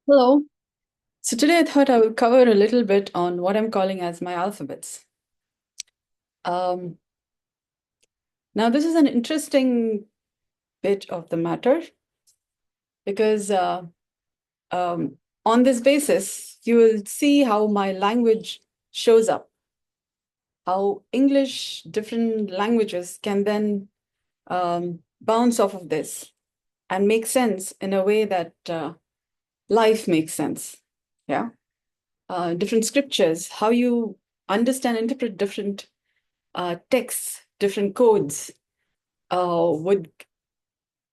Hello. So today I thought I would cover a little bit on what I'm calling as my alphabets. Um, Now, this is an interesting bit of the matter because um, on this basis, you will see how my language shows up, how English, different languages can then bounce off of this and make sense in a way that life makes sense. Yeah. Different scriptures, how you understand, interpret different texts, different codes would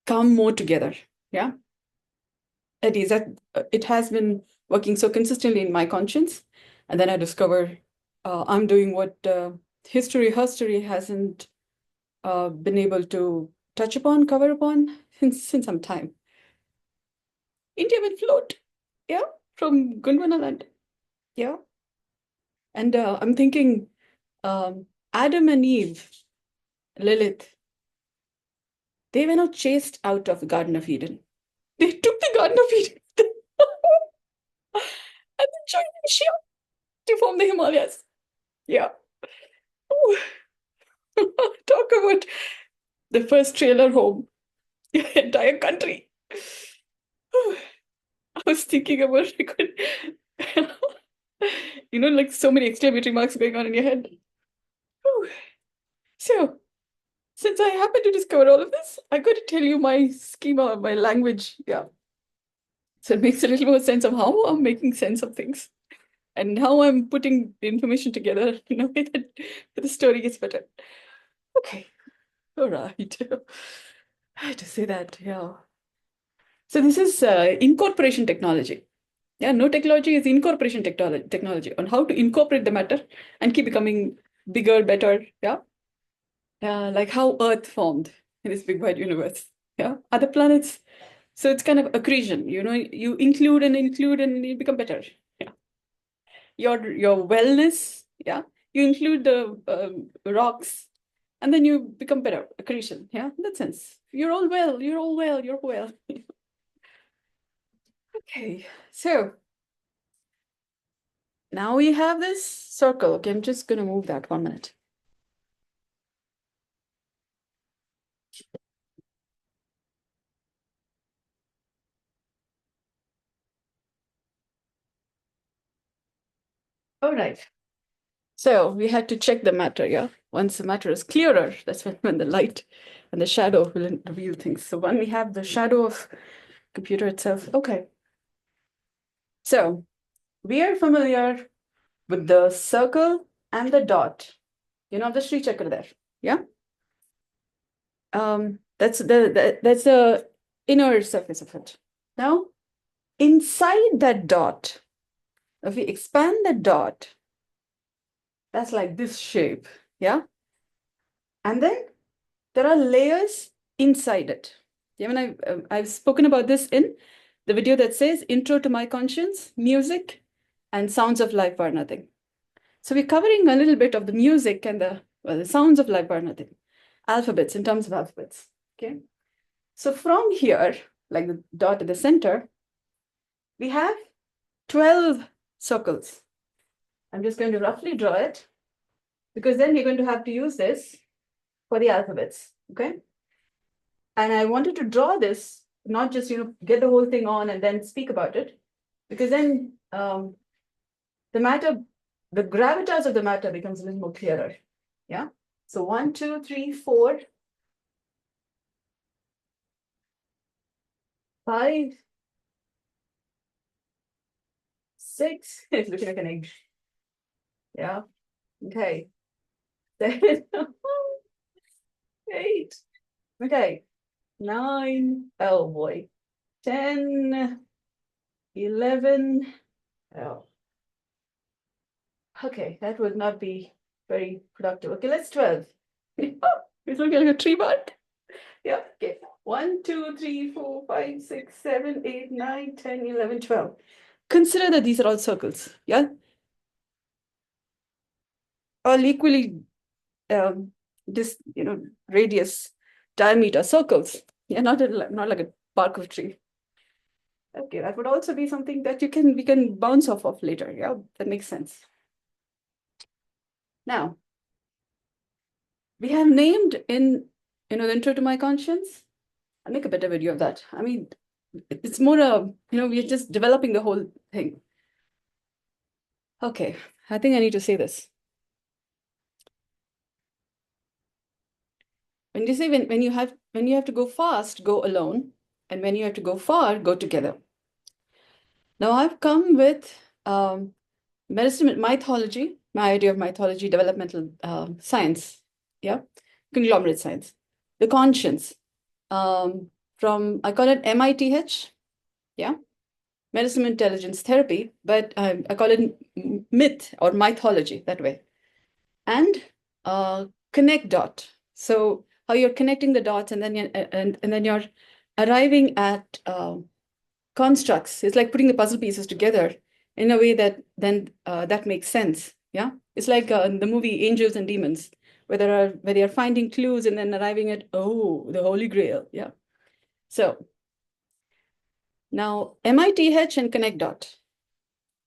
come more together. Yeah, it is that it has been working so consistently in my conscience, and then I discover I'm doing what history hasn't been able to touch upon, cover upon since some time. India will float. Yeah, from Gondwanaland. Yeah, and I'm thinking Adam and Eve, Lilith, they were not chased out of the Garden of Eden. They took the Garden of Eden and then joined Asia to form the Himalayas. Yeah. Ooh. Talk about the first trailer home, the entire country. Ooh. I was thinking about like so many exclamatory marks going on in your head. Ooh. So, since I happen to discover all of this, I got to tell you my schema, my language. Yeah. So it makes a little more sense of how I'm making sense of things and how I'm putting the information together in a way that the story gets better. Okay, all right. I had to say that, yeah. So this is incorporation technology. Yeah, no technology is incorporation technology on how to incorporate the matter and keep becoming bigger, better. Yeah, like how Earth formed in this big wide universe. Yeah, other planets. So it's kind of accretion. You include and you become better. Yeah, your wellness. Yeah, you include the rocks, and then you become better. Accretion. Yeah, in that sense. You're all well. You're all well. You're well. Okay, so now we have this circle. Okay, I'm just gonna move that 1 minute. All right. So we had to check the matter, yeah? Once the matter is clearer, that's when the light and the shadow will reveal things. So when we have the shadow of computer itself, okay. So we are familiar with the circle and the dot. The Sri Chakra there. Yeah. That's the inner surface of it. Now, inside that dot, if we expand the dot, that's like this shape. Yeah. And then there are layers inside it. Yeah, I've spoken about this in the video that says Intro to My Conscience, Music, and Sounds of Life Are Nothing. So we're covering a little bit of the music and the sounds of life are nothing. Alphabets, in terms of alphabets. Okay. So from here, like the dot at the center, we have 12 circles. I'm just going to roughly draw it because then we're going to have to use this for the alphabets. Okay. And I wanted to draw this, not just, get the whole thing on and then speak about it, because then the matter, the gravitas of the matter becomes a little more clearer. Yeah. So 1, 2, 3, 4, 5, 6. It's looking like an egg. Yeah. Okay. 7, 8. Okay. 9. Oh boy. 10, 11. Oh. Okay, that would not be very productive. Okay, let's 12. It's looking like a tree bark. Yeah, okay. 1, 2, 3, 4, 5, 6, 7, 8, 9, 10, 11, 12. Consider that these are all circles. Yeah. All equally this, radius, diameter circles. Yeah, not like a bark of a tree. Okay, that would also be something that we can bounce off of later. Yeah, that makes sense. Now, we have named in the intro to my conscience. I'll make a better video of that. I mean, it's more we're just developing the whole thing. Okay, I think I need to say this. When you say when you have to go fast, go alone, and when you have to go far, go together. Now I've come with medicine mythology, my idea of mythology, developmental science, yeah, conglomerate science, the conscience, from I call it MITH, yeah, medicine intelligence therapy, but I call it myth or mythology that way, and connect dot. So how you're connecting the dots, and then you're arriving at constructs. It's like putting the puzzle pieces together in a way that then that makes sense. Yeah, it's like the movie Angels and Demons, where they are finding clues and then arriving at the Holy Grail. Yeah. So now MITH and connect dot.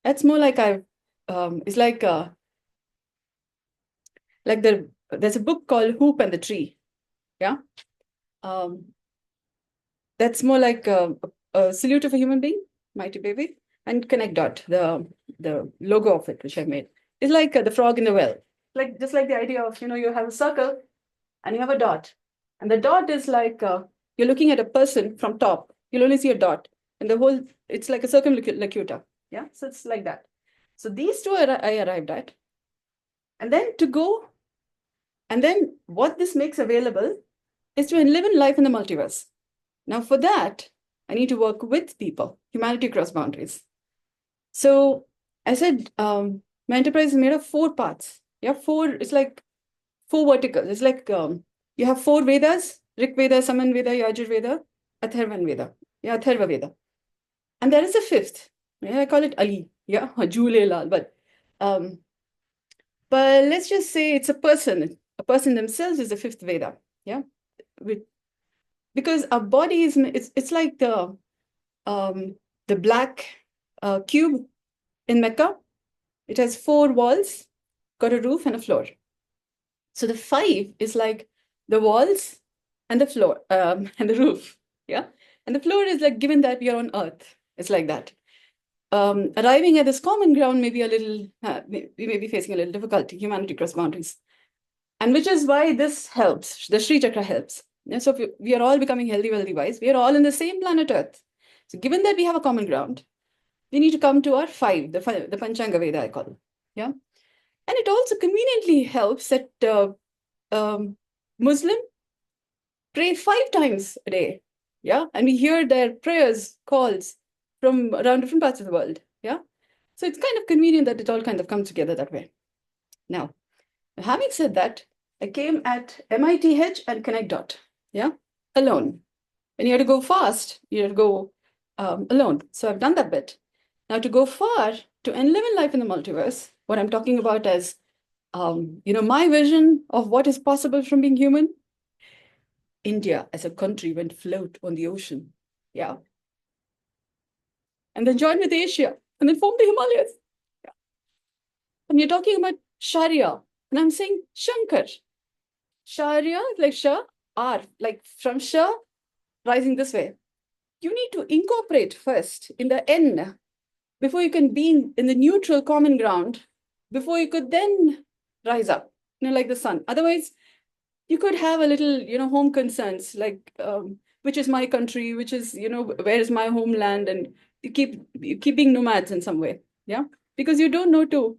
That's more like it's like there's a book called Hoop and the Tree. Yeah. Um, that's more like a salute of a human being, mighty baby, and connect dot, the logo of it, which I made. It's like the frog in the well. Like just like the idea of, you have a circle and you have a dot. And the dot is like you're looking at a person from top. You'll only see a dot. And it's like a circumlocutor. Yeah. So it's like that. So these two I arrived at. And then what this makes available is to live in life in the multiverse. Now, for that, I need to work with people, humanity across boundaries. So I said, my enterprise is made of 4 parts. Yeah, it's like 4 verticals. It's like you have 4 Vedas, Rig Veda, Saman Veda, Yajur Veda, Atharvan Veda. Yeah, Atharva Veda. And there is a 5th. Yeah, I call it Ali. Yeah, Jule Lal. But let's just say it's a person. A person themselves is the 5th Veda. Yeah, because our body it's like the black cube in Mecca. It has 4 walls, got a roof and a floor. So the 5 is like the walls and the floor and the roof. Yeah. And the floor is like, given that we are on Earth, it's like that. Arriving at this common ground may be we may be facing a little difficulty, humanity cross boundaries. And which is why this helps, the Sri Chakra helps. Yeah, so if we are all becoming healthy, wealthy, wise, we are all in the same planet Earth. So given that we have a common ground, we need to come to our 5, the Panchanga Veda, I call it. Yeah. And it also conveniently helps that Muslim pray 5 times a day. Yeah. And we hear their prayers, calls from around different parts of the world. Yeah. So it's kind of convenient that it all kind of comes together that way. Now, having said that, I came at MITH and connect dot. Yeah. Alone. When you have to go fast, you have to go alone. So I've done that bit. Now to go far, to live in life in the multiverse, what I'm talking about is, my vision of what is possible from being human. India as a country went float on the ocean. Yeah. And then joined with Asia and then formed the Himalayas. Yeah. And you're talking about Sharia. And I'm saying Shankar. Sharia, like Shah, R, like from Shah, rising this way. You need to incorporate first in the N before you can be in the neutral common ground, before you could then rise up, like the sun. Otherwise, you could have a little, home concerns, like which is my country, which is, where is my homeland, and you keep being nomads in some way, yeah, because you don't know to,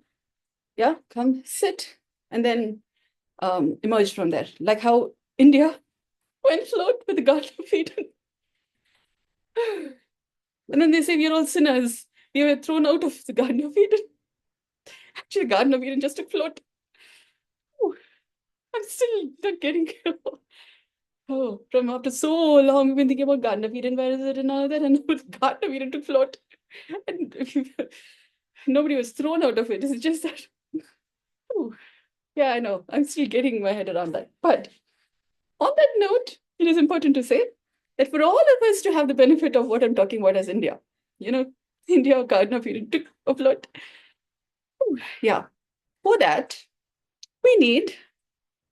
yeah, come sit and then emerge from there, like how India went float with the Garden of Eden. And then they say we are all sinners. We were thrown out of the Garden of Eden. Actually, the Garden of Eden just took float. Ooh, I'm still not getting from after so long, we've been thinking about Garden of Eden. Where is it and all that? And the Garden of Eden took float. And nobody was thrown out of it. It's just that. Ooh, yeah, I know. I'm still getting my head around that. But on that note, it is important to say that for all of us to have the benefit of what I'm talking about as India, India Garden of Eden took a float. Yeah. For that, we need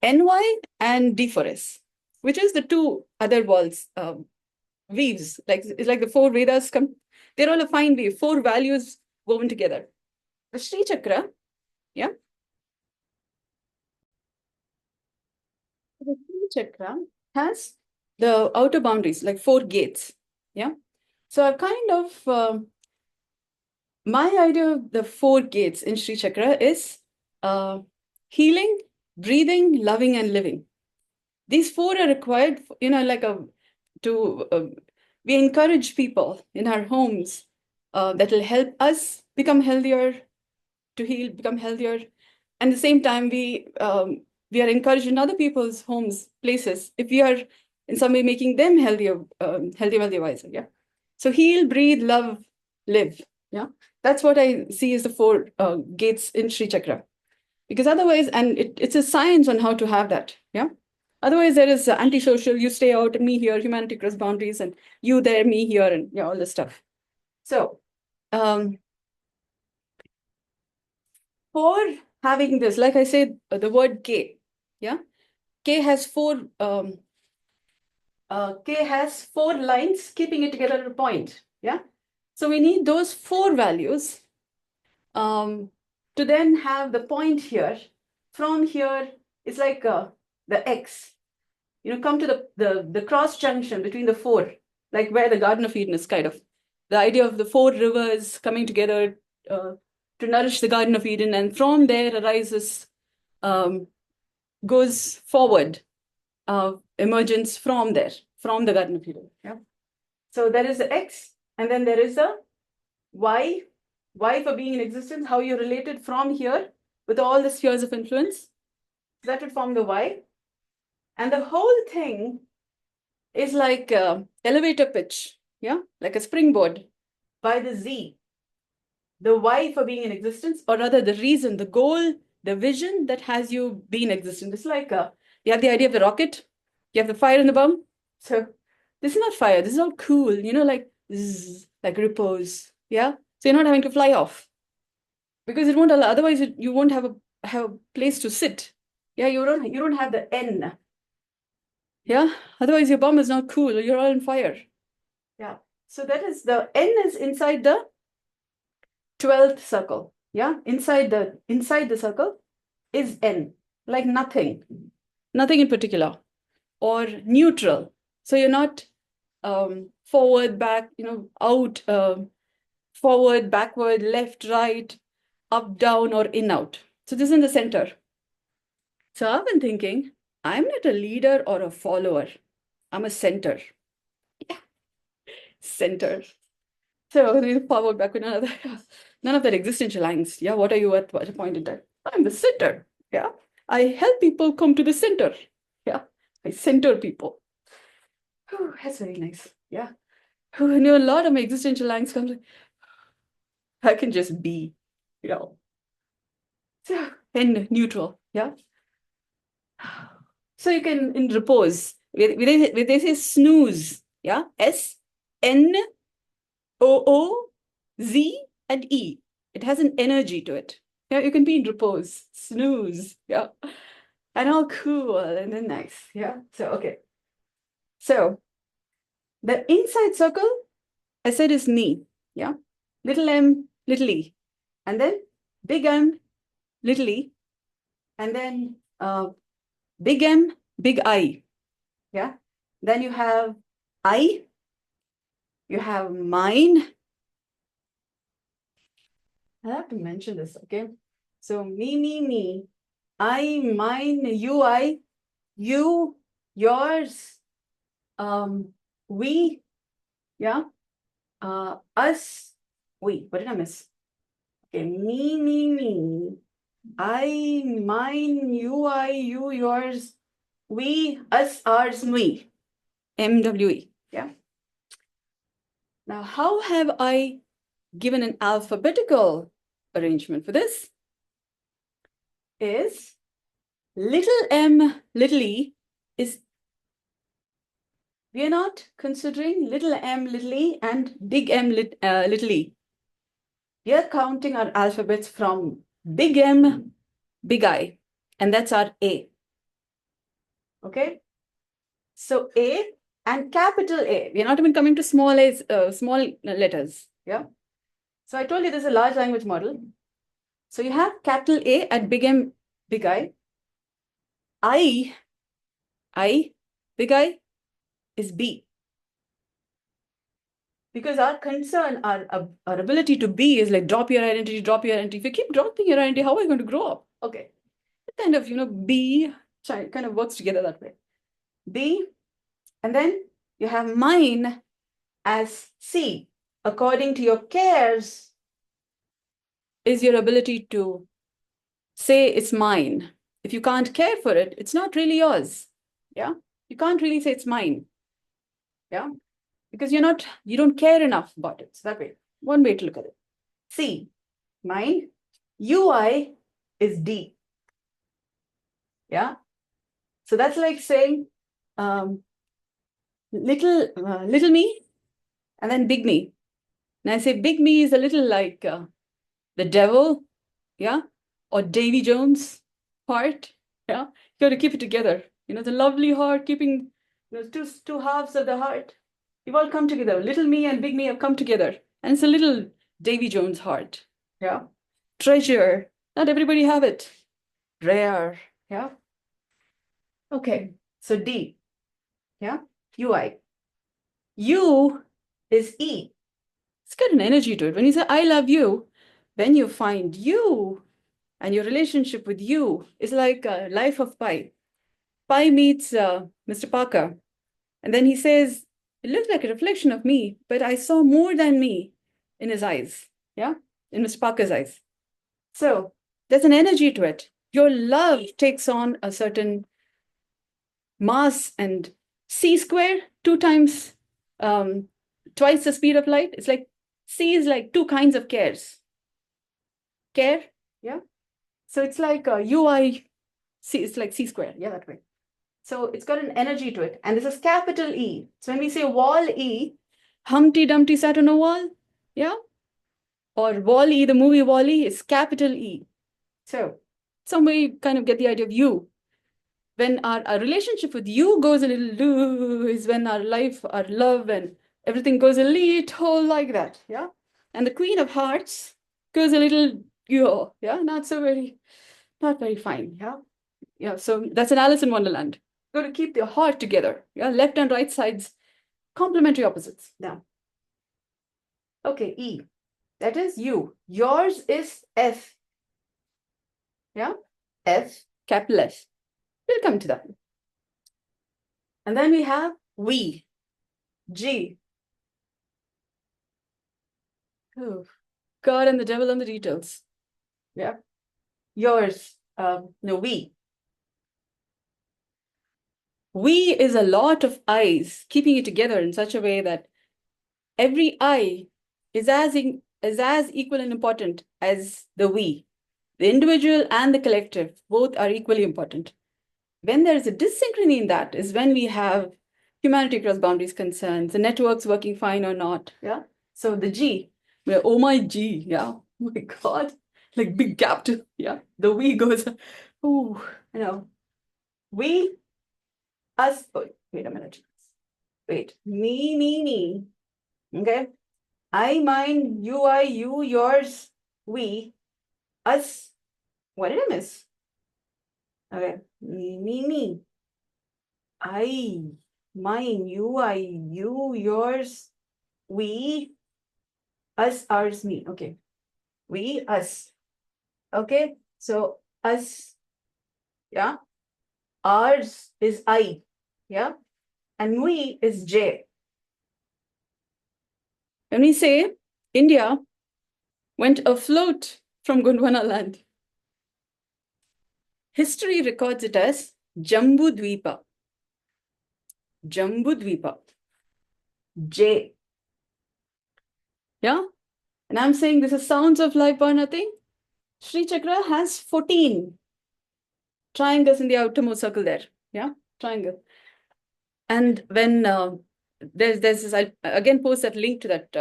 NY and D for S, which is the two other walls, weaves. It's like the four Vedas come, they're all a fine weave, four values woven together. The Sri Chakra, yeah. The Sri Chakra has the outer boundaries, like four gates. Yeah. So I've kind of my idea of the four gates in Sri Chakra is healing, breathing, loving, and living. These four are required, we encourage people in our homes that will help us become healthier, to heal, become healthier. And at the same time, we are encouraging other people's homes, places, if we are in some way making them healthier, wealthier, wiser. Yeah. So heal, breathe, love, live. Yeah. That's what I see as the four gates in Sri Chakra. Because otherwise, and it's a science on how to have that. Yeah. Otherwise, there is antisocial, you stay out, me here, humanity cross boundaries, and you there, me here, and all this stuff. So, for having this, like I said, the word K, yeah, K has four lines keeping it together at a point, yeah. So we need those four values to then have the point here. From here, it's like the X, come to the cross junction between the four, like where the Garden of Eden is, kind of the idea of the four rivers coming together to nourish the Garden of Eden, and from there arises, goes forward, emergence from there, from the Garden of Eden. Yeah. So there is the X, and then there is a Y. Y for being in existence, how you're related from here with all the spheres of influence. That would form the Y. And the whole thing is like elevator pitch, yeah, like a springboard by the Z. The why for being in existence, or rather the reason, the goal, the vision that has you be in existence. It's like you have the idea of the rocket, you have the fire in the bum. So this is not fire, this is all cool, like zzz, like repose. Yeah. So you're not having to fly off. Because it won't allow, otherwise you won't have a place to sit. Yeah, you don't have the N. Yeah. Otherwise your bum is not cool, you're all on fire. Yeah. So that is the N is inside the 12th circle. Yeah. Inside the circle is N, like nothing in particular, or neutral. So you're not forward, back, out, forward, backward, left, right, up, down, or in, out. So this is in the center. So I've been thinking, I'm not a leader or a follower. I'm a center. Yeah. Center. So forward, backward, none of that existential angst. Yeah, what are you at what point in time? I'm the center. Yeah. I help people come to the center. Yeah. I center people. Whew, that's very nice. Yeah. A lot of my existential angst comes like, I can just be, So, and neutral. Yeah. So you can in repose. They say snooze. Yeah. SNOOZ and E. It has an energy to it. Yeah, you can be in repose. Snooze. Yeah. And all cool and then nice. Yeah. So okay. So the inside circle, I said, is me. Yeah. Little m, little e. And then big M, little e. And then big M, big I. Yeah. Then you have I, you have mine. I have to mention this, okay? So me, I, mine, you, yours, we, yeah, us, we. What did I miss? Okay, me, I, mine, you, yours, we, us, ours, we. MWE, yeah. Now, how have I given an alphabetical arrangement for this? Is little m, little e is We are not considering little m, little e, and big M, little e. We are counting our alphabets from big M, big I, and that's our A. Okay? So A and capital A. We are not even coming to small a's, small letters. Yeah? So I told you this is a large language model. So you have capital A at big M, big I. I, big I is B. Because our concern, our ability to be is like drop your identity, drop your identity. If you keep dropping your identity, how are you going to grow up? Okay. It kind of, B kind of works together that way. B, and then you have mine as C. According to your cares, is your ability to say it's mine. If you can't care for it, it's not really yours. Yeah. You can't really say it's mine. Yeah. Because you don't care enough about it. So that way, one way to look at it. C, mine. UI is D. Yeah. So that's like saying little me and then big me. And I say big me is a little like the devil, yeah, or Davy Jones' heart, yeah. You got to keep it together. The lovely heart, keeping two halves of the heart. You've all come together. Little me and big me have come together, and it's a little Davy Jones' heart, yeah. Treasure. Not everybody have it. Rare, yeah. Okay, so D, yeah. UI. U is E. It's got an energy to it. When you say I love you, when you find you and your relationship with you is like a life of Pi. Pi meets Mr. Parker, and then he says, it looked like a reflection of me, but I saw more than me in his eyes, yeah, in Mr. Parker's eyes. So there's an energy to it. Your love takes on a certain mass, and C square, 2 times, twice the speed of light. It's like C is like 2 kinds of cares. Care, yeah. So it's like UI, C, it's like C square, yeah, that way. So it's got an energy to it. And this is capital E. So when we say wall E, Humpty Dumpty sat on a wall, yeah? Or Wall-E, the movie Wall-E is capital E. So some way you kind of get the idea of you. When our relationship with you goes a little loose, is when our life, our love, and everything goes a little like that, yeah? And the Queen of Hearts goes a little, yeah, not very fine, yeah? Yeah, so that's an Alice in Wonderland. Got to keep your heart together, yeah? Left and right sides, complementary opposites, yeah. Okay, E, that is you. Yours is F, yeah? F, capital F. We'll come to that. And then we have we, G. Oh, God and the devil and the details. Yeah. Yours, no, we. We is a lot of I's, keeping it together in such a way that every I is as equal and important as the we. The individual and the collective, both are equally important. When there is a dysynchrony in that is when we have humanity across boundaries concerns, the network's working fine or not, yeah? So the G, oh my G, yeah, oh my God, like big gap to, yeah, the we goes, oh, we, us, oh, wait a minute, wait, me, okay? I, mine, you, I, you, yours, we, us, what did I miss? Okay, me, I, mine, you, I, you, yours, we, us, ours, me. Okay. We, us. Okay. So us, yeah. Ours is I, yeah. And we is J. When we say India went afloat from Gondwana land, history records it as Jambu Dweepa. Jambu Dweepa. J. Yeah. And I'm saying this is sounds of life or nothing. Sri Chakra has 14 triangles in the outermost circle there. Yeah. Triangle. And when there's this, I'll again post that link to that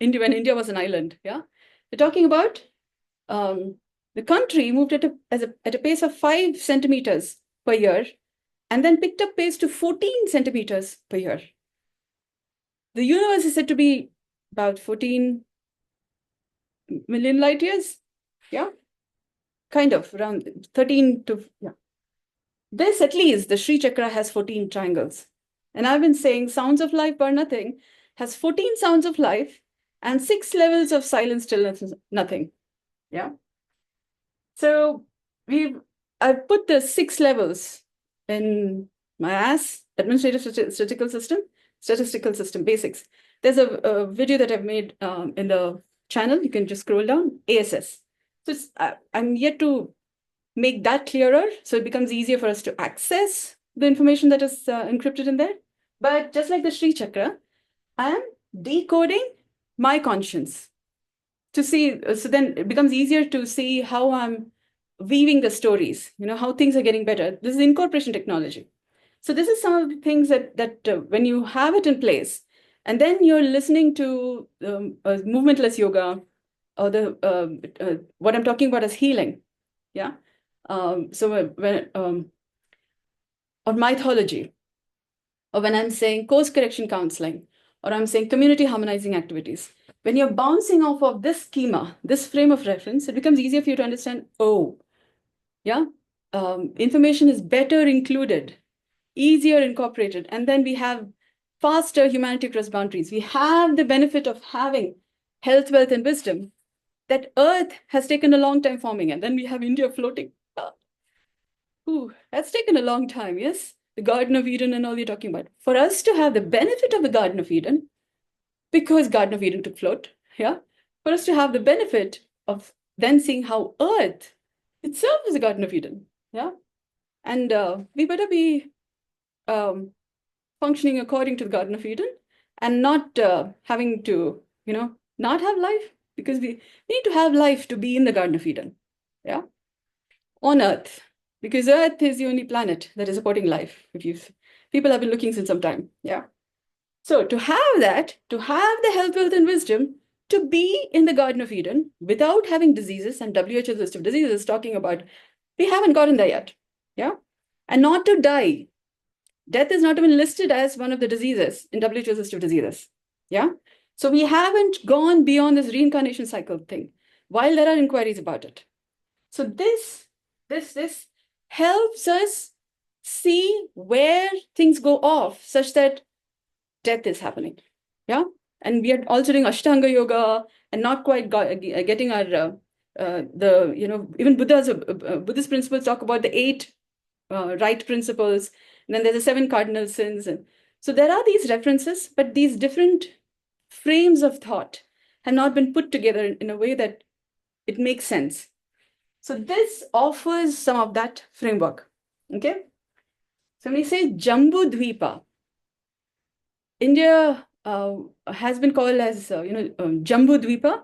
India, when India was an island. Yeah. They're talking about the country moved at a pace of 5 centimeters per year, and then picked up pace to 14 centimeters per year. The universe is said to be about 14 million light years. Yeah. Kind of around 13 to, yeah. This, at least, the Sri Chakra has 14 triangles. And I've been saying Sounds of Life Bar Nothing has 14 sounds of life and 6 levels of silence, stillness, nothing. Yeah. So I've put the 6 levels in my administrative statistical system basics. There's a video that I've made in the channel. You can just scroll down, ASS. So I'm yet to make that clearer, so it becomes easier for us to access the information that is encrypted in there. But just like the Sri Chakra, I am decoding my conscience to see, so then it becomes easier to see how I'm weaving the stories, how things are getting better. This is incorporation technology. So this is some of the things that when you have it in place, and then you're listening to movementless yoga, or the what I'm talking about is healing. Yeah. So when or mythology, or when I'm saying course correction counseling, or I'm saying community harmonizing activities, when you're bouncing off of this schema, this frame of reference, it becomes easier for you to understand, oh, yeah, information is better included, easier incorporated, and then we have faster humanity across boundaries. We have the benefit of having health, wealth, and wisdom that Earth has taken a long time forming, and then we have India floating. Ooh, that's taken a long time, yes? The Garden of Eden and all you're talking about. For us to have the benefit of the Garden of Eden, because Garden of Eden took float, yeah? For us to have the benefit of then seeing how Earth itself is a Garden of Eden, yeah? And we better be functioning according to the Garden of Eden and not having to, not have life, because we need to have life to be in the Garden of Eden, yeah? On Earth, because Earth is the only planet that is supporting life. People have been looking since some time, yeah. So to have that, to have the health, wealth, and wisdom, to be in the Garden of Eden without having diseases, and WHO's list of diseases talking about, we haven't gotten there yet, yeah, and not to die. Death is not even listed as one of the diseases in WHO's list of diseases, yeah. So we haven't gone beyond this reincarnation cycle thing, while there are inquiries about it. So this helps us see where things go off such that death is happening. Yeah. And we are also doing Ashtanga yoga and not quite getting our, even Buddhist principles talk about the 8 right principles. And then there's the 7 cardinal sins. And so there are these references, but these different frames of thought have not been put together in a way that it makes sense. So this offers some of that framework, okay? So when we say Jambu Dvipa, India has been called as, Jambu Dvipa,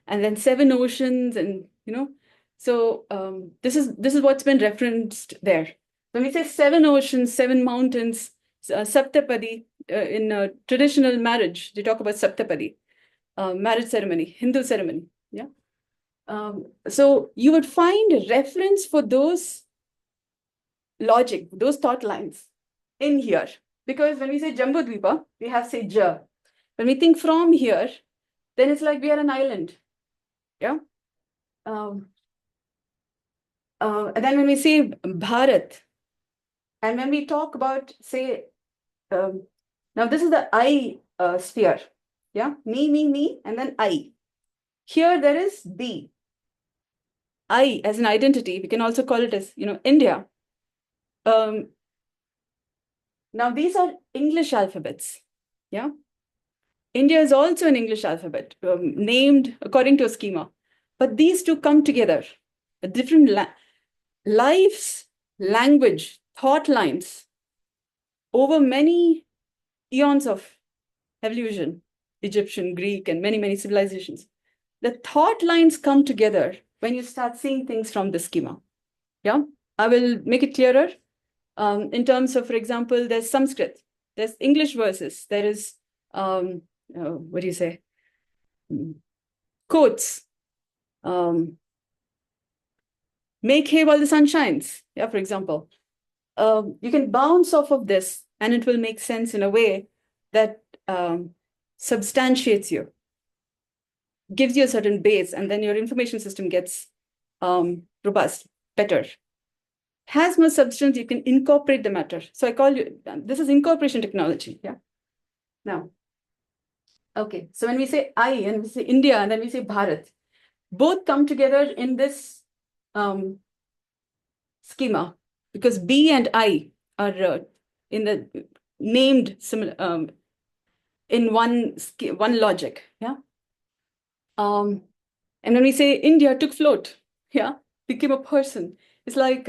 and then 7 oceans, and, so this is what's been referenced there. When we say 7 oceans, 7 mountains, Saptapadi, in traditional marriage, they talk about Saptapadi, marriage ceremony, Hindu ceremony, yeah? So you would find a reference for those logic, those thought lines in here. Because when we say Jambudvipa, we have say Ja. When we think from here, then it's like we are an island. Yeah. And then when we say Bharat, and when we talk about, say, now this is the I sphere. Yeah. Me, and then I. Here there is B. I as an identity, we can also call it as, India. Now these are English alphabets, yeah? India is also an English alphabet, named according to a schema. But these two come together, a different life's language, thought lines, over many eons of evolution, Egyptian, Greek, and many, many civilizations. The thought lines come together when you start seeing things from the schema, yeah? I will make it clearer. In terms of, for example, there's Sanskrit, There's English verses. There is, what do you say? Quotes. Make hay while the sun shines. Yeah, for example. You can bounce off of this and it will make sense in a way that substantiates you, gives you a certain base, and then your information system gets robust, better. Has more substance, you can incorporate the matter. So I call you, this is incorporation technology, yeah? Now, okay, so when we say I and we say India and then we say Bharat, both come together in this schema because B and I are in the named similar in one logic, yeah? And when we say India took float, yeah, became a person. It's like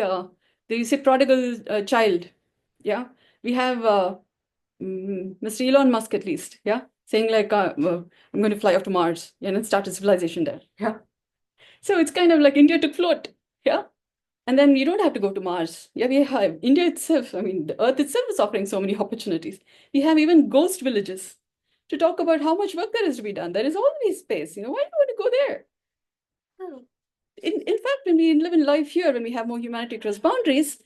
you say prodigal child, yeah. We have Mr. Elon Musk at least, yeah, saying like I'm going to fly off to Mars, yeah, and start a civilization there, yeah. So it's kind of like India took float, yeah. And then you don't have to go to Mars. Yeah, we have India itself. I mean, the Earth itself is offering so many opportunities. We have even ghost villages to talk about how much work there is to be done. There is always space. You know, why do you want to go there? In fact, when we live in life here, when we have more humanity across boundaries,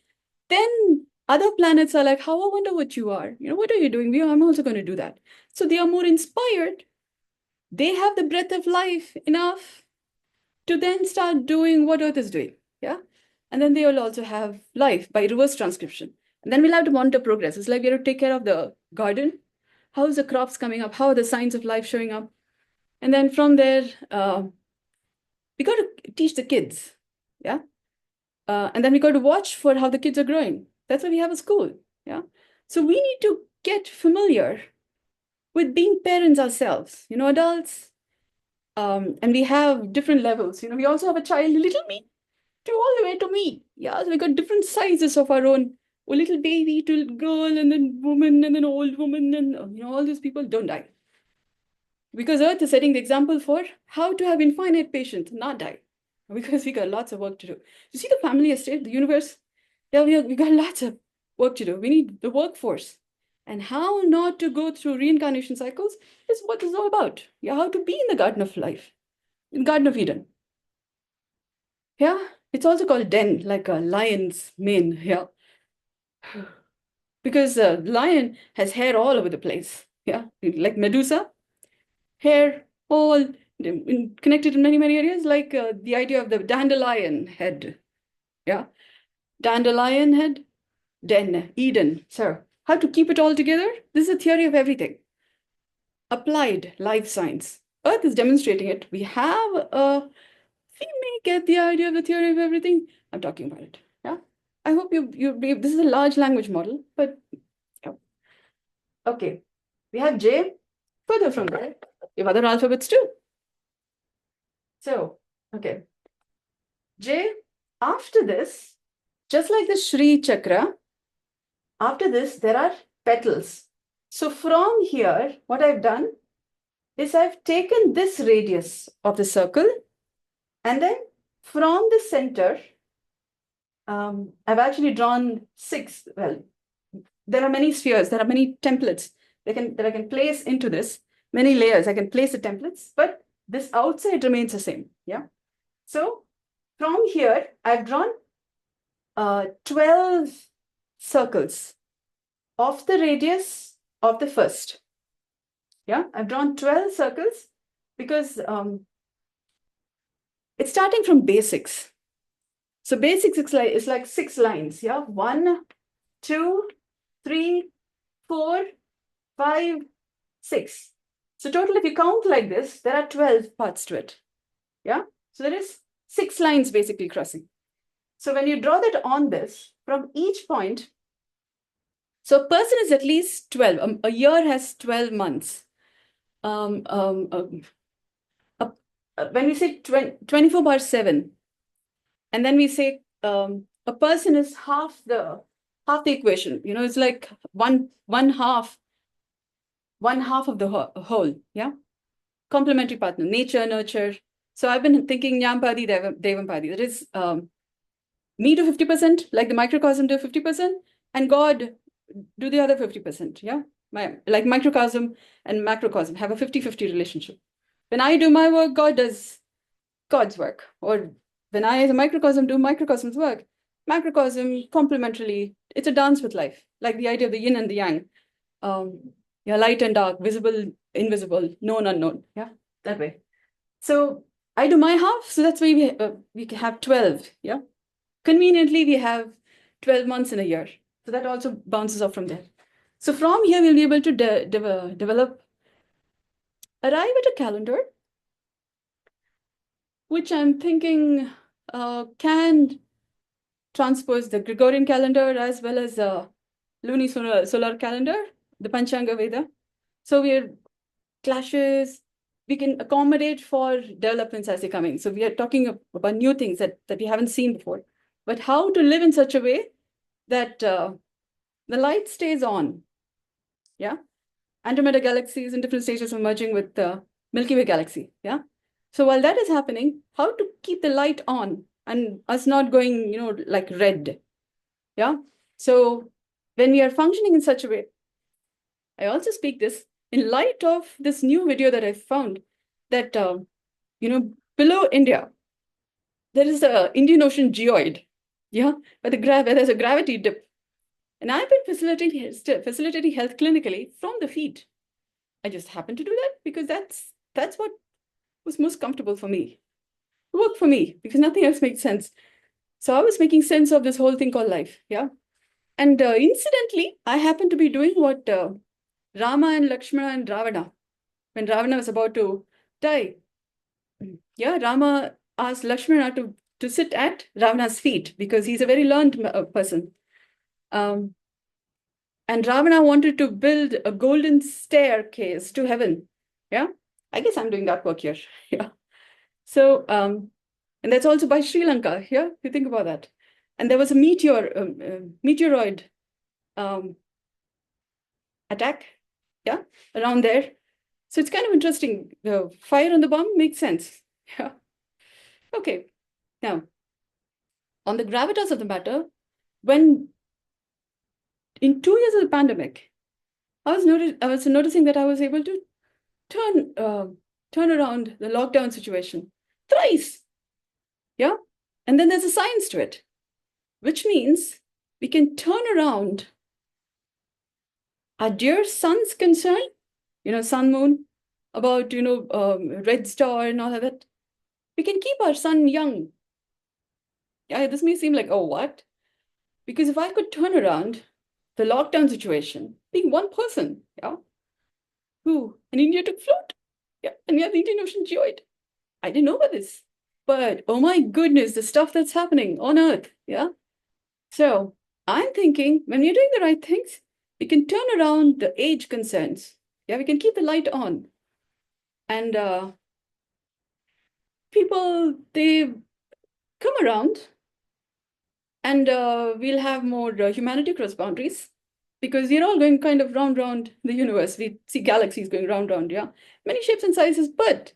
then other planets are like, how I wonder what you are. You know, what are you doing? I'm also going to do that. So they are more inspired. They have the breath of life enough to then start doing what Earth is doing. Yeah. And then they will also have life by reverse transcription. And then we'll have to monitor progress. It's like we have to take care of the garden. How is the crops coming up? How are the signs of life showing up? And then from there, we got to teach the kids. Yeah. And then we got to watch for how the kids are growing. That's why we have a school. Yeah. So we need to get familiar with being parents ourselves, you know, adults. And we have different levels. You know, we also have a child, little me, to all the way to me. Yeah, so we got different sizes of our own. A little baby to girl, and then woman, and then old woman, and you know, all these people don't die. Because Earth is setting the example for how to have infinite patience, not die. Because we got lots of work to do. You see the family estate, the universe? Yeah, we got lots of work to do. We need the workforce. And how not to go through reincarnation cycles is what it's all about. Yeah, how to be in the Garden of Life, in the Garden of Eden. Yeah, it's also called den, like a lion's mane. Yeah, because a lion has hair all over the place. Yeah, like Medusa, hair all connected in many, many areas, like the idea of the dandelion head. Yeah, dandelion head, den, Eden. So how to keep it all together? This is a theory of everything. Applied life science. Earth is demonstrating it. We may get the idea of the theory of everything. I'm talking about it. Yeah. I hope this is a large language model, but yeah. Okay. We have J. Further from there, we have other alphabets too. So, okay. J, after this, just like the Shri Chakra, after this, there are petals. So from here, what I've done is I've taken this radius of the circle, and then from the center, I've actually drawn 6. Well, there are many spheres, there are many templates that I can place into this, many layers. I can place the templates, but this outside remains the same. Yeah. So from here, I've drawn 12 circles of the radius of the first. Yeah, I've drawn 12 circles because it's starting from basics. So basics is like 6 lines. Yeah, 1, 2, 3, 4, 5, 6. So total, if you count like this, there are 12 parts to it. Yeah, so there is 6 lines basically crossing. So when you draw that on this, from each point, so a person is at least 12. A year has 12 months. When we say 24/7, and then we say a person is half the equation. You know, it's like one half of the whole. Yeah, complementary partner, nature, nurture. So I've been thinking Nyampadi, Devampadi. That is me to 50%, like the microcosm to 50%, and God do the other 50%. Yeah. like microcosm and macrocosm have a 50-50 relationship. When I do my work, God does God's work. Or when I, as a microcosm, do microcosm's work, macrocosm complementarily, it's a dance with life, like the idea of the yin and the yang. Yeah, light and dark, visible, invisible, known, unknown. Yeah, that way. So I do my half, so that's why we have 12. Yeah, conveniently we have 12 months in a year, so that also bounces off from there. So from here we'll be able to arrive at a calendar, which I'm thinking can transpose the Gregorian calendar as well as the lunisolar calendar, the Panchanga Veda. So we're clashes, we can accommodate for developments as they come in. So we are talking about new things that we haven't seen before. But how to live in such a way that the light stays on. Yeah. Andromeda galaxies in different stages of merging with the Milky Way galaxy. Yeah. So while that is happening, how to keep the light on and us not going, like red. Yeah. So when we are functioning in such a way, I also speak this in light of this new video that I found that, below India, there is a Indian Ocean geoid, yeah, where there's a gravity dip. And I've been facilitating health clinically from the feet. I just happened to do that because that's what was most comfortable for me. It worked for me because nothing else made sense. So I was making sense of this whole thing called life, yeah. And incidentally, I happened to be doing what Rama and Lakshmana and Ravana, when Ravana was about to die. Yeah, Rama asked Lakshmana to sit at Ravana's feet because he's a very learned person. And Ravana wanted to build a golden staircase to heaven. Yeah, I guess I'm doing that work here. Yeah. So, and that's also by Sri Lanka. Yeah, you think about that. And there was a meteoroid attack. Yeah, around there. So it's kind of interesting. The fire on the bomb makes sense. Yeah. Okay. Now, on the gravitas of the matter, when in 2 years of the pandemic, I was noticing that I was able to turn around the lockdown situation thrice. Yeah. And then there's a science to it, which means we can turn around our dear sun's concern, sun, moon, about, red star and all of that. We can keep our sun young. Yeah, this may seem like, oh, what? Because if I could turn around the lockdown situation, being one person, yeah, who in India took float, yeah, and we have the Indian Ocean geoid. I didn't know about this, but oh my goodness, the stuff that's happening on Earth, yeah. So I'm thinking when we're doing the right things, we can turn around the age concerns. Yeah, we can keep the light on, and people they come around, and we'll have more humanity cross boundaries. Because we're all going kind of round the universe. We see galaxies going round, yeah. Many shapes and sizes, but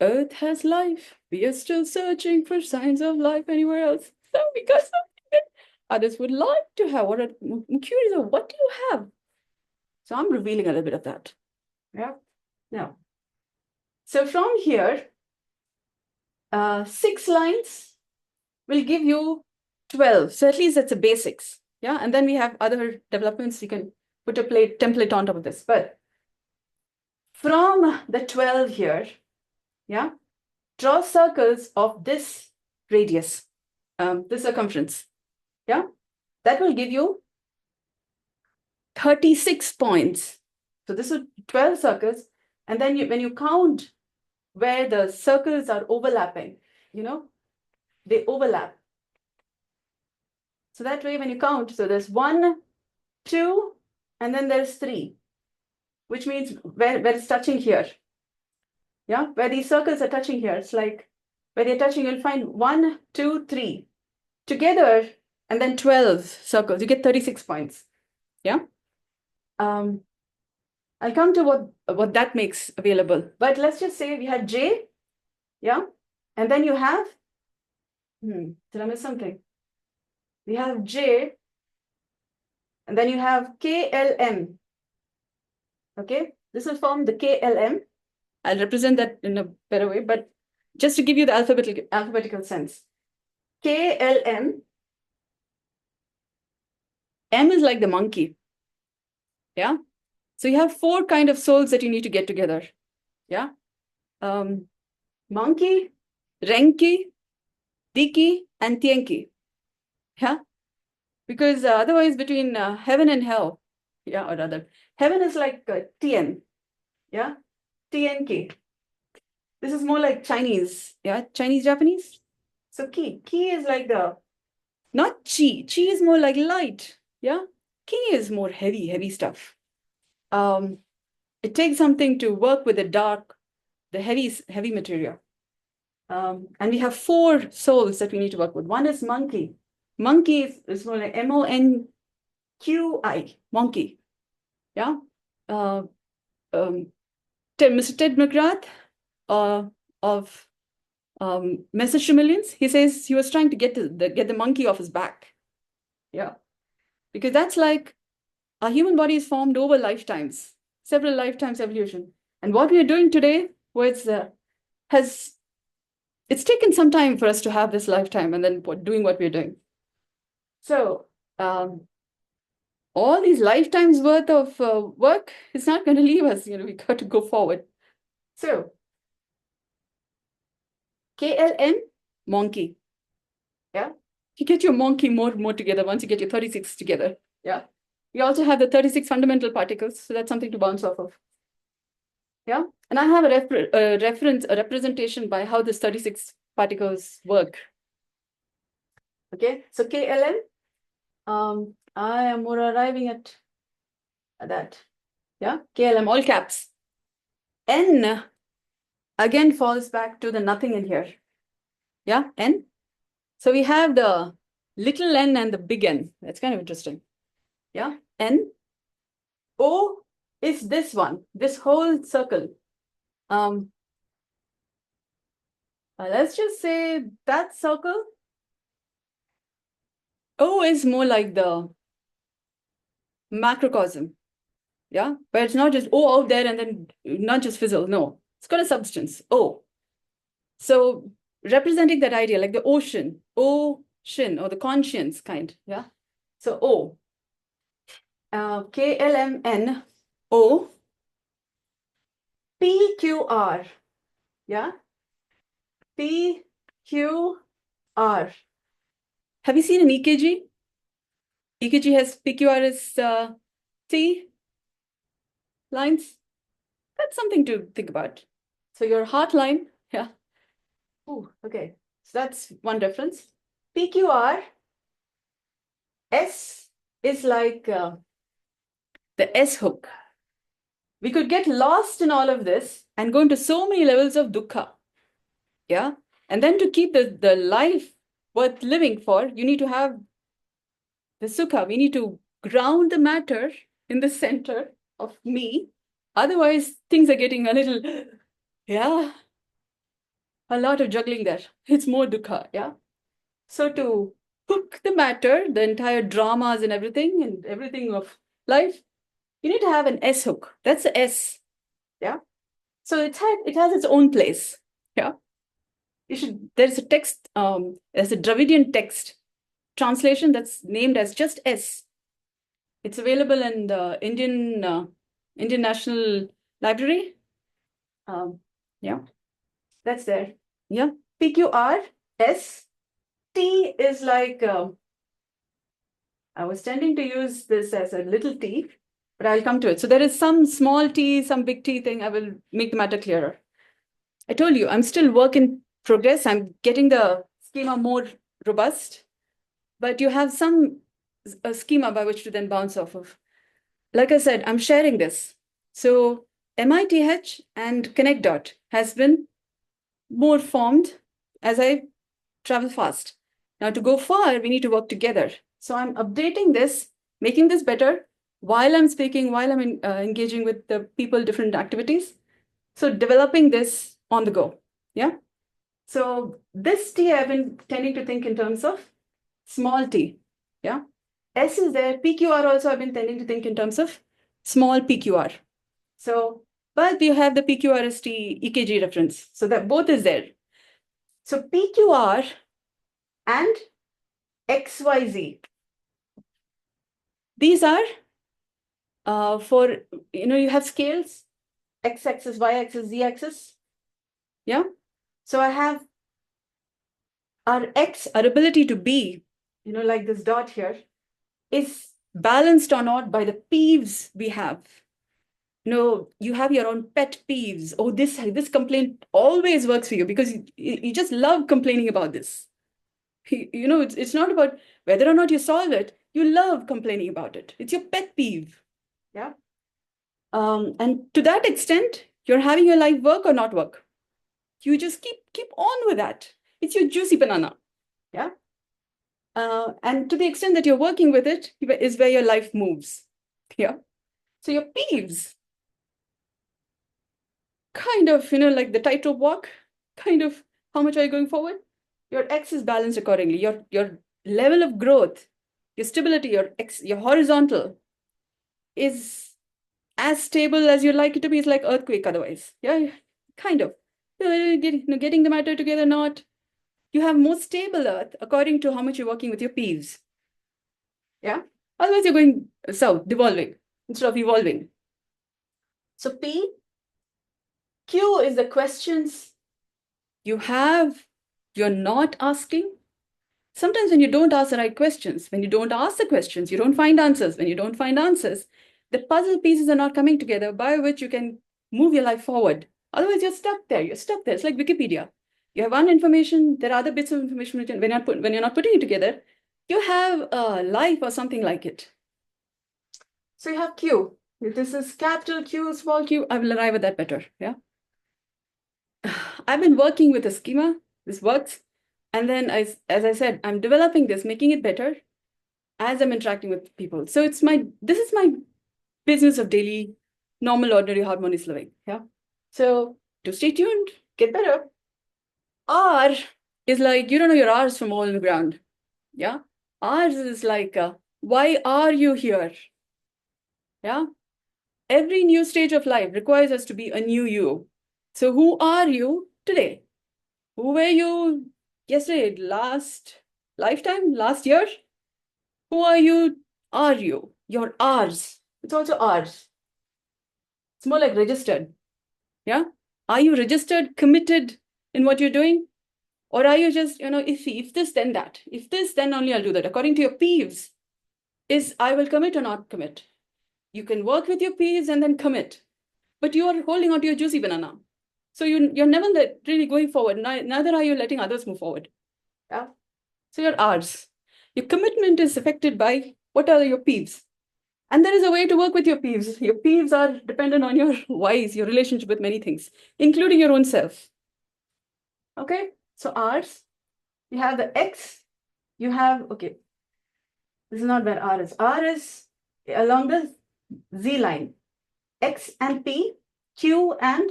Earth has life. We are still searching for signs of life anywhere else. So we got something that others would like to have. I'm curious of what do you have? So I'm revealing a little bit of that. Yeah. Now, so from here, 6 lines will give you 12. So at least that's the basics. Yeah. And then we have other developments. You can put a template on top of this. But from the 12 here, yeah, draw circles of this radius, this circumference. Yeah, that will give you 36 points. So this is 12 circles. And then when you count where the circles are overlapping, they overlap. So that way when you count, so there's 1, 2, and then there's 3, which means where it's touching here. Yeah, where these circles are touching here, it's like where they're touching, you'll find 1, 2, 3 together, and then 12 circles. You get 36 points. Yeah. I'll come to what that makes available. But let's just say we had J, yeah, and then you have, did I miss something? We have J, and then you have KLM. Okay, this will form the KLM. I'll represent that in a better way, but just to give you the alphabetical sense. KLM, M is like the monkey. Yeah. So you have 4 kind of souls that you need to get together. Yeah. Monkey, Renki, Diki, and Tienki. Yeah. Because otherwise, between heaven and hell, yeah, or rather, heaven is like Tien. Yeah. Tienki. This is more like Chinese. Yeah. Chinese, Japanese. So Ki is like the, not Chi. Chi is more like light. Yeah. Ki is more heavy stuff. It takes something to work with the dark, the heavy material. And we have 4 souls that we need to work with. One is monkey. Monkey is more like MONQI, monkey. Yeah. Mr. Ted McGrath of Message to Millions, he says he was trying to get the monkey off his back. Yeah. Because that's like our human body is formed over lifetimes, several lifetimes evolution. And what we are doing today was it's taken some time for us to have this lifetime and then doing what we're doing. So all these lifetimes worth of work is not going to leave us. We got to go forward. So KLM, monkey. Yeah. You get your monkey more together once you get your 36 together. Yeah. We also have the 36 fundamental particles. So that's something to bounce off of. Yeah. And I have a representation by how this 36 particles work. Okay. So KLM, I am more arriving at that. Yeah. KLM, all caps. N again falls back to the nothing in here. Yeah. N. So we have the little n and the big N. That's kind of interesting. Yeah. N. O is this one, this whole circle. Let's just say that circle. O is more like the macrocosm. Yeah. But it's not just O out there and then not just fizzle. No, it's got a substance. O. So representing that idea, like the ocean, or the conscience kind. Yeah. So O. KLMN O PQR. Yeah. PQR. Have you seen an EKG? EKG has PQR as T lines. That's something to think about. So your heart line, yeah. Ooh, okay. So that's one reference. PQR, S is like the S hook. We could get lost in all of this and go into so many levels of dukkha. Yeah. And then to keep the life worth living for, you need to have the sukha. We need to ground the matter in the center of me. Otherwise, things are getting a little, yeah, a lot of juggling there. It's more dukkha. Yeah. So to hook the matter, the entire dramas and everything of life, you need to have an S hook. That's the S. Yeah. So it has its own place. Yeah. There's a text, there's a Dravidian text translation that's named as just S. It's available in the Indian National Library. Yeah, that's there. Yeah. PQR, S. T is like, I was tending to use this as a little t, but I'll come to it. So there is some small t, some big T thing. I will make the matter clearer. I told you, I'm still work in progress. I'm getting the schema more robust, but you have a schema by which to then bounce off of. Like I said, I'm sharing this. So MITH and Connect Dot has been more formed as I travel fast. Now to go far, we need to work together. So I'm updating this, making this better while I'm speaking, while I'm engaging with the people, different activities. So developing this on the go. Yeah. So this T I've been tending to think in terms of small t. Yeah. S is there. PQR also I've been tending to think in terms of small PQR. So, but you have the PQRST EKG reference. So that both is there. So PQR and XYZ. These are for, you have scales, X-axis, Y-axis, Z-axis. Yeah. So I have our X, our ability to be, like this dot here, is balanced or not by the peeves we have. You have your own pet peeves. Oh, this complaint always works for you because you just love complaining about this. It's not about whether or not you solve it. You love complaining about it. It's your pet peeve. Yeah. And to that extent, you're having your life work or not work. You just keep on with that. It's your juicy banana. Yeah. And to the extent that you're working with it is where your life moves. Yeah. So your peeves, kind of, like the tightrope walk, kind of how much are you going forward? Your X is balanced accordingly. Your level of growth, your stability, your horizontal is as stable as you'd like it to be. It's like earthquake otherwise. Yeah, kind of. Getting the matter together, not. You have more stable earth according to how much you're working with your peeves. Yeah. Otherwise, you're going south, devolving instead of evolving. So Q is the questions you have, you're not asking. Sometimes when you don't ask the right questions, when you don't ask the questions, you don't find answers. When you don't find answers, the puzzle pieces are not coming together by which you can move your life forward. Otherwise, you're stuck there. You're stuck there. It's like Wikipedia. You have one information, there are other bits of information when you're not putting it together, you have a life or something like it. So you have Q. If this is capital Q, small q, I will arrive at that better. Yeah. I've been working with a schema. This works. And then, as I said, I'm developing this, making it better as I'm interacting with people. So this is my business of daily, normal, ordinary, harmonious living. Yeah. So to stay tuned, get better. R is like, you don't know your R's from all in the ground. Yeah. R's is like, why are you here? Yeah. Every new stage of life requires us to be a new you. So who are you today? Who were you yesterday, last lifetime, last year? Who are you? Are you? Your R's. It's also R's. It's more like registered. Yeah. Are you registered, committed in what you're doing? Or are you just, if this, then that. If this, then only I'll do that. According to your peeves, is I will commit or not commit. You can work with your peeves and then commit. But you are holding on to your juicy banana. So you're never really going forward. Neither are you letting others move forward. Yeah. So your R's. Your commitment is affected by what are your peeves. And there is a way to work with your peeves. Your peeves are dependent on your whys, your relationship with many things, including your own self. Okay, so R's, you have the X, you have, okay, this is not where R is. R is along the Z line. X and P, Q and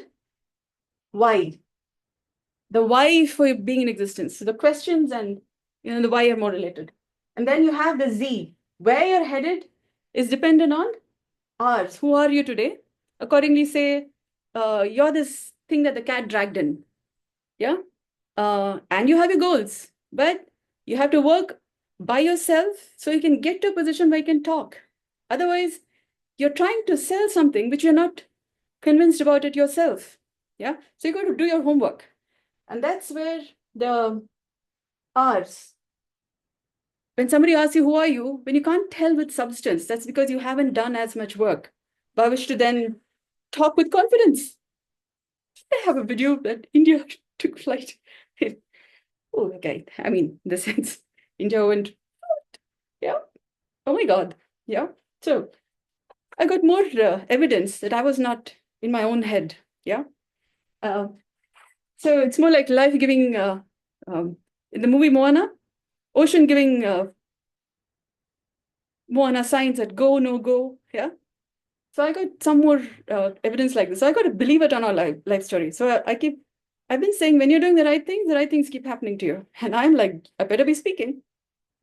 Y. The why for being in existence. So the questions and the why are more related. And then you have the Z. Where you're headed is dependent on R's. Who are you today? Accordingly, say, you're this thing that the cat dragged in. Yeah. And you have your goals, but you have to work by yourself so you can get to a position where you can talk. Otherwise, you're trying to sell something which you're not convinced about it yourself. Yeah. So you got to do your homework. And that's where the R's. When somebody asks you, who are you? When you can't tell with substance, that's because you haven't done as much work by which to then talk with confidence. I have a video that India took flight. Oh, okay. I mean, in the sense, India went, yeah. Oh my God. Yeah. So I got more evidence that I was not in my own head. Yeah. So it's more like life giving, in the movie Moana, ocean giving Moana signs that go, no go. Yeah. So I got some more evidence like this. So I got to believe it on our life story. So I've been saying, when you're doing the right things keep happening to you. And I'm like, I better be speaking.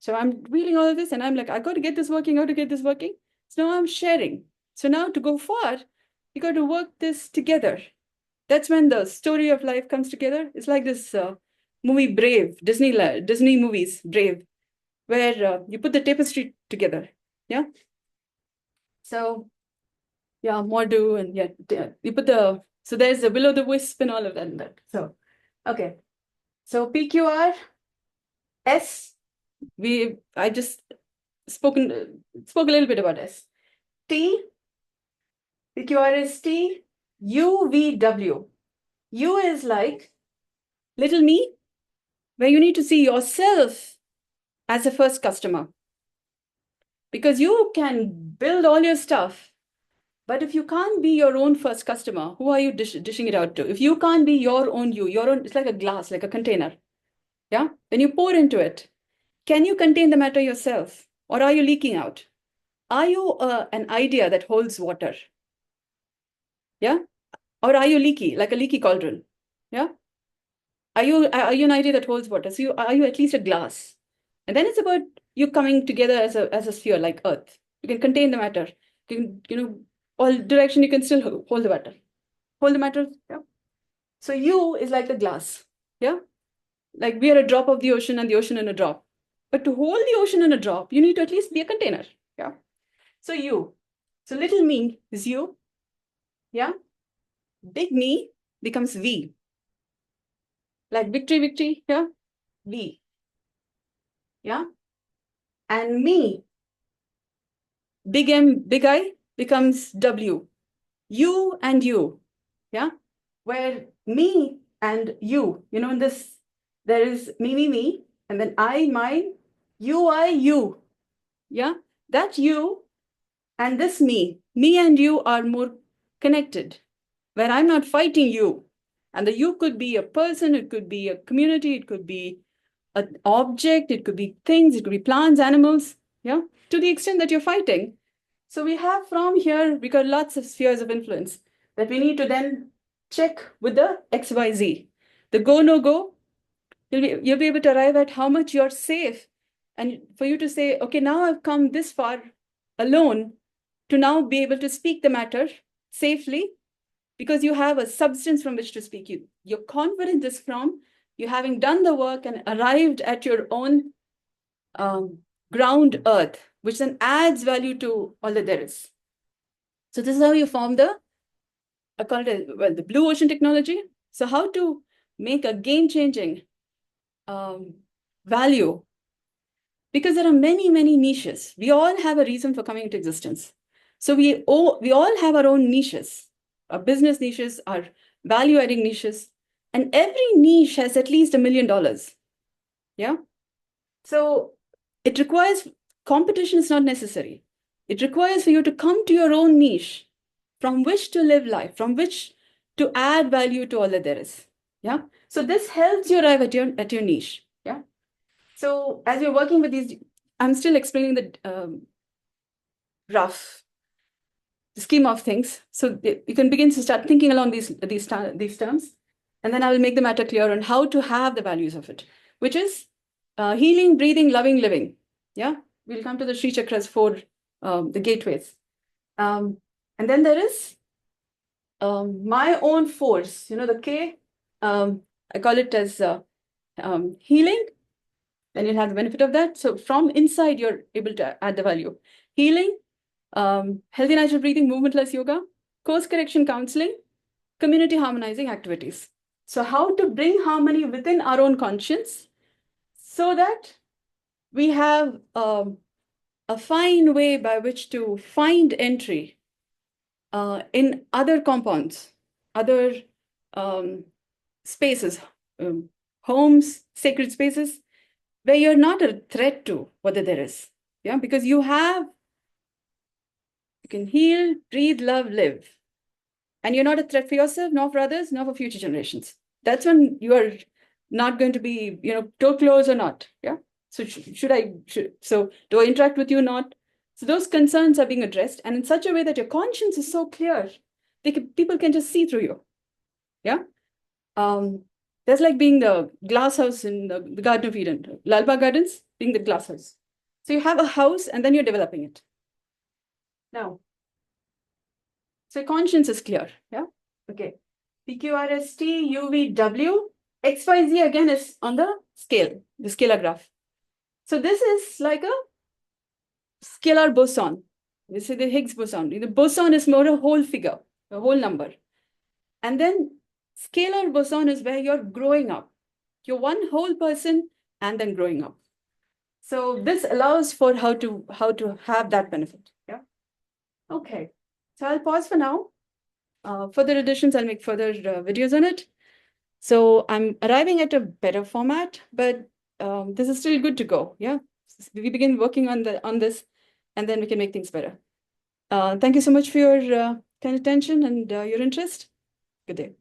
So I'm reading all of this and I'm like, I got to get this working, I got to get this working. So now I'm sharing. So now to go far, You got to work this together. That's when the story of life comes together. It's like this movie Brave, Disney movies, Brave, where you put the tapestry together. Yeah. So yeah, Mordu and yeah, you put so there's the will o' the wisp and all of that and that. So okay. So PQR, S, I just spoke a little bit about S. T, PQR is T, U, V, W. U is like little me, where you need to see yourself as a first customer. Because you can build all your stuff, but if you can't be your own first customer, who are you dishing it out to? If you can't be your own it's like a glass, like a container. Yeah. When you pour into it, can you contain the matter yourself? Or are you leaking out? Are you an idea that holds water? Yeah. Or are you leaky, like a leaky cauldron? Yeah. Are you an idea that holds water? So are you at least a glass? And then it's about you coming together as a sphere like Earth. You can contain the matter. You can, all direction you can still hold the matter. Hold the matter. Yeah. So you is like the glass. Yeah. Like we are a drop of the ocean and the ocean in a drop. But to hold the ocean in a drop, you need to at least be a container. Yeah. So you. So little me is you. Yeah. Big me becomes V. Like victory, victory. Yeah. V. Yeah. And me, big M, big I becomes W. You and you. Yeah. Where me and you, in this, there is me, and then I, mine, you. Yeah. That you and this me and you are more connected, where I'm not fighting you. And the you could be a person, it could be a community, it could be an object, it could be things, it could be plants, animals, yeah, to the extent that you're fighting. So we have from here, we got lots of spheres of influence that we need to then check with the XYZ. The go, no go, you'll be able to arrive at how much you're safe. And for you to say, okay, now I've come this far alone to now be able to speak the matter safely because you have a substance from which to speak. Your confidence is from you having done the work and arrived at your own ground earth, which then adds value to all that there is. So this is how you form I call it, the blue ocean technology. So how to make a game-changing value, because there are many, many niches. We all have a reason for coming into existence. So we all have our own niches, our business niches, our value-adding niches, and every niche has at least $1 million. Yeah. So it requires competition is not necessary. It requires for you to come to your own niche from which to live life, from which to add value to all that there is. Yeah. So this helps you arrive at your niche. Yeah. So as you're working with these, I'm still explaining the rough scheme of things. So you can begin to start thinking along these terms, and then I will make the matter clear on how to have the values of it, which is healing, breathing, loving, living. Yeah, we'll come to the Sri Chakras for the gateways. And then there is my own force, the K, I call it as healing. Then you'll have the benefit of that. So from inside, you're able to add the value. Healing, healthy natural breathing, movementless yoga, course correction counseling, community harmonizing activities. So how to bring harmony within our own conscience so that we have a fine way by which to find entry in other compounds, other spaces, homes, sacred spaces, where you're not a threat to whether there is. Yeah, because you can heal, breathe, love, live. And you're not a threat for yourself, nor for others, nor for future generations. That's when you are not going to be, toe close or not. Yeah. So so do I interact with you or not? So those concerns are being addressed, and in such a way that your conscience is so clear, people can just see through you. Yeah. That's like being the glass house in the Garden of Eden, Lalba Gardens, being the glass house. So you have a house and then you're developing it. Now, So conscience is clear. Yeah. Okay. PQRST, UVW, XYZ again is on the scale, the scalar graph. So this is like a scalar boson. This is the Higgs boson. The boson is more a whole figure, a whole number. And then scalar boson is where you're growing up. You're one whole person and then growing up. So this allows for how to have that benefit. Yeah. Okay. So I'll pause for now. Further additions, I'll make further videos on it. So I'm arriving at a better format, but this is still good to go. Yeah. We begin working on this, and then we can make things better. Thank you so much for your kind attention and your interest. Good day.